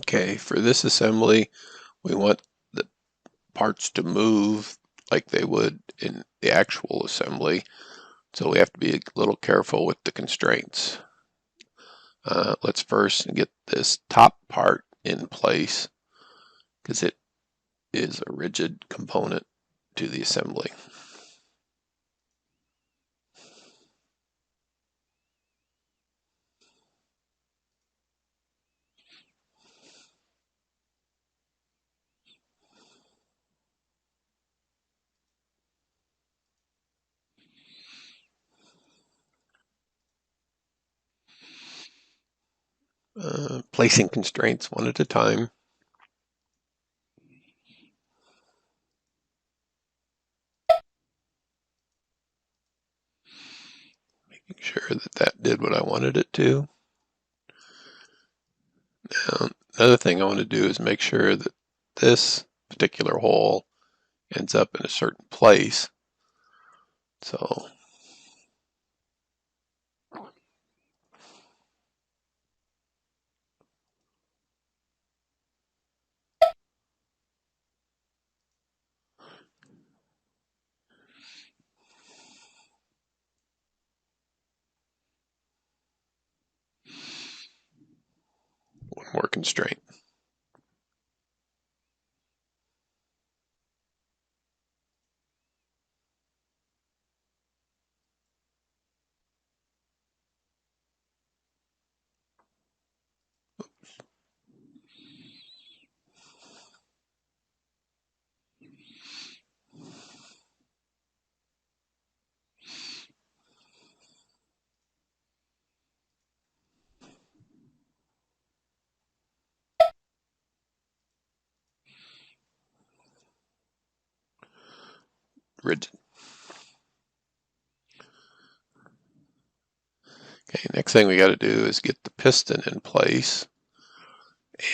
Okay, for this assembly, we want the parts to move like they would in the actual assembly, so we have to be a little careful with the constraints. Let's first get this top part in place because it is a rigid component to the assembly. Placing constraints one at a time. Making sure that that did what I wanted it to. Now, another thing I want to do is make sure that this particular hole ends up in a certain place. So one more constraint. Rigid. Okay, next thing we got to do is get the piston in place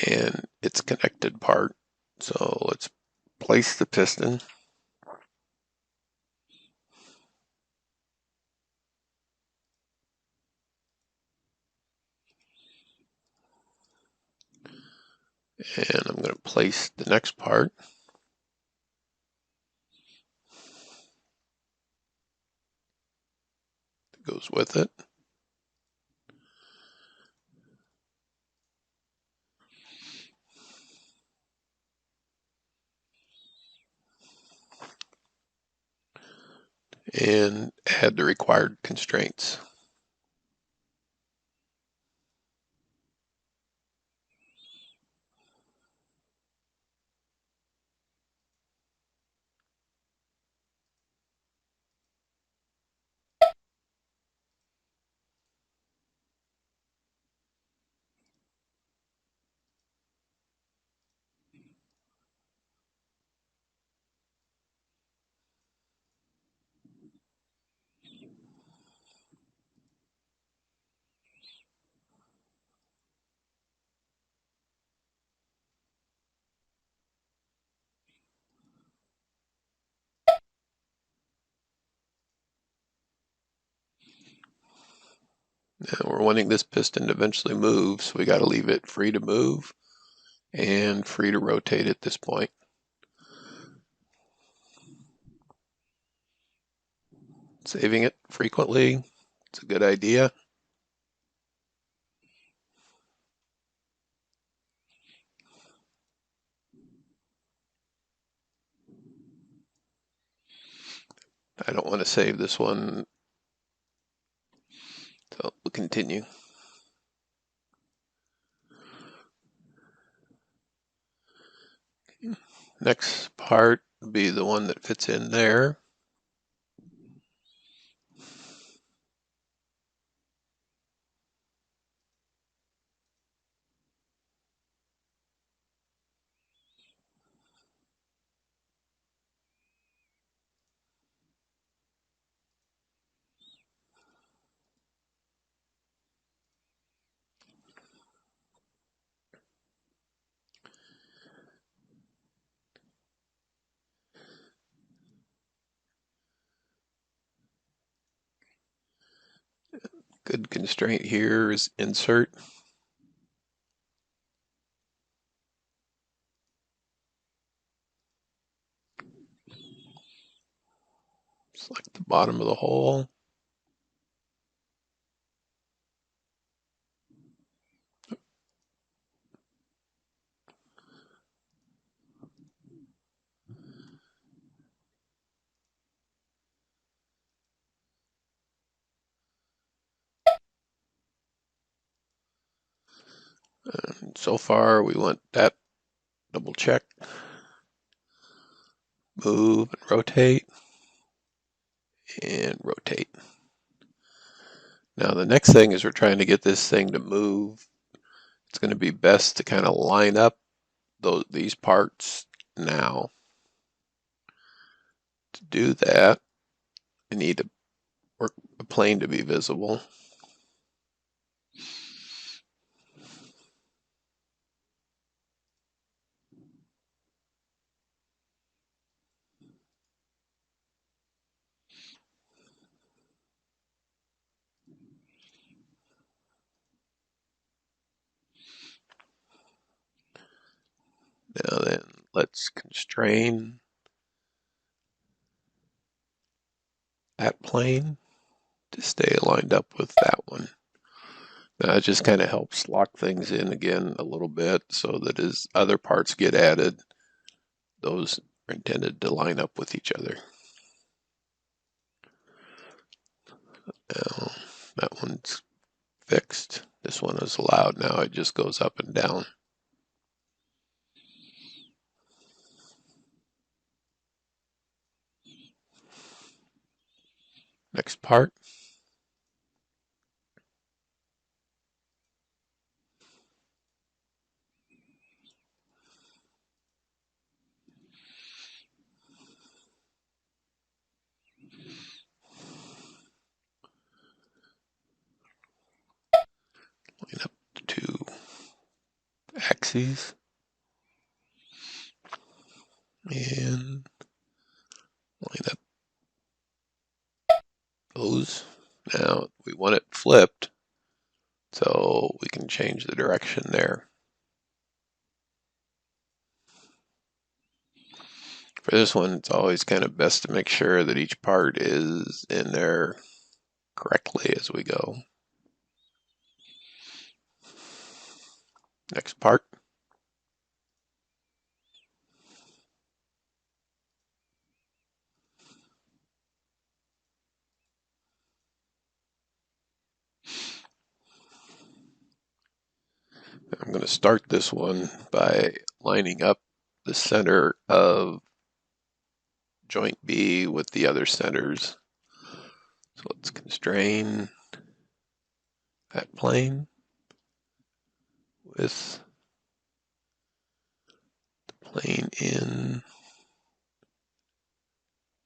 and its connected part. So let's place the piston. And I'm going to place the next part. That goes with it. And add the required constraints. Now we're wanting this piston to eventually move, so we got to leave it free to move and free to rotate at this point. Saving it frequently, it's a good idea. I don't want to save this one, so we'll continue. Next part will be the one that fits in there. Good constraint here is insert. Select the bottom of the hole. And so far we want that. Double check, move and rotate, and rotate. Now the next thing is we're trying to get this thing to move. It's going to be best to kind of line up these parts now. To do that, we need a plane to be visible. Now then, let's constrain that plane to stay lined up with that one. Now it just kind of helps lock things in again a little bit so that as other parts get added, those are intended to line up with each other. Now that one's fixed. This one is allowed now. It just goes up and down. Next part. Line up the two axes. And line up those. Now we want it flipped, so we can change the direction there. For this one, it's always kind of best to make sure that each part is in there correctly as we go. Next part. I'm going to start this one by lining up the center of joint B with the other centers. So let's constrain that plane with the plane in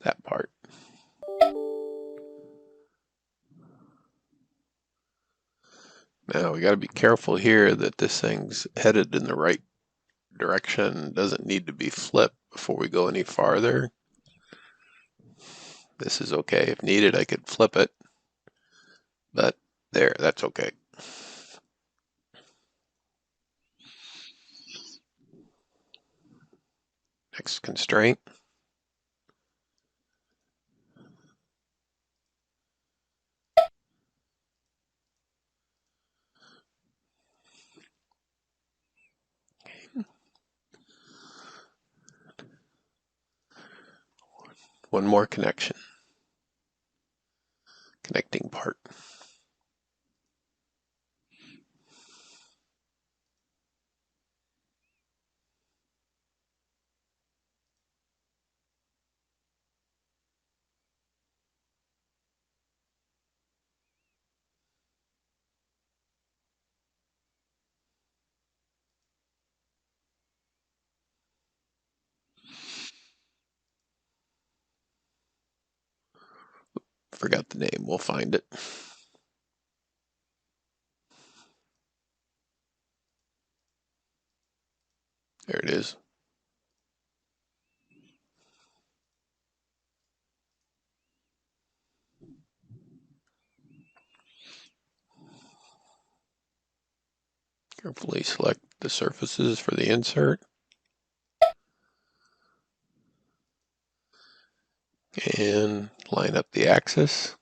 that part. Now we got to be careful here that this thing's headed in the right direction. Doesn't need to be flipped before we go any farther. This is okay. If needed, I could flip it, but there, that's okay. Next constraint. One more connection. Connecting part. Forgot the name. We'll find it. There it is. Carefully select the surfaces for the insert. And line up the axis.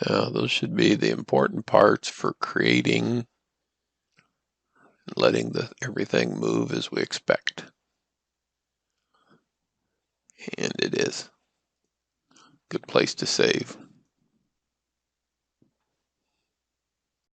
Now, those should be the important parts for creating and letting everything move as we expect. And it is. Good place to save.